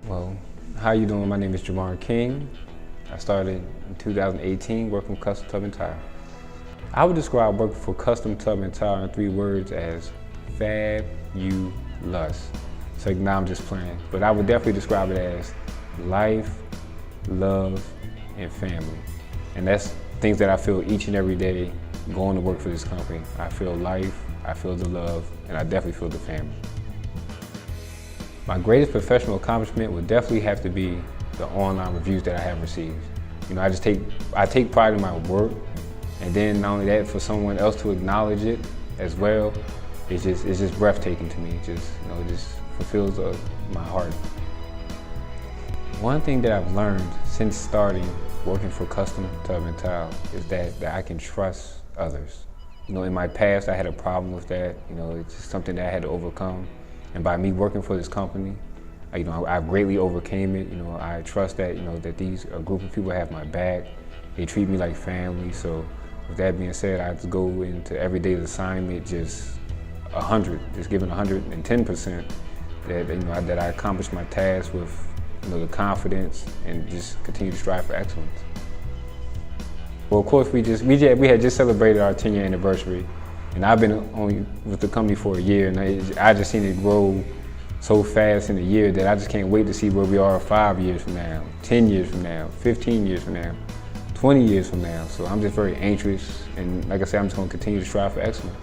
Well, how you doing? My name is Jimarr King. I started in 2018 working with Custom Tub and Tile. I would describe working for Custom Tub and Tile in 3 words as fabulous. So now I'm just playing, but I would definitely describe it as life, love, and family. And that's things that I feel each and every day going to work for this company. I feel life, I feel the love, and I definitely feel the family. My greatest professional accomplishment would definitely have to be the online reviews that I have received. You know, I take pride in my work, and then not only that, for someone else to acknowledge it as well, it's just breathtaking to me. It just fulfills my heart. One thing that I've learned since starting working for Custom Tub and Tile is that I can trust others. You know, in my past, I had a problem with that. You know, it's just something that I had to overcome. And by me working for this company, I greatly overcame it. You know, I trust that, that a group of people have my back. They treat me like family. So with that being said, I just go into every day's assignment just 100, just giving 110%. That I accomplish my task with the confidence and just continue to strive for excellence. Well, of course, we had just celebrated our 10-year anniversary. And I've been only with the company for a year, and I just seen it grow so fast in a year that I just can't wait to see where we are 5 years from now, 10 years from now, 15 years from now, 20 years from now. So I'm just very anxious, and like I said, I'm just going to continue to strive for excellence.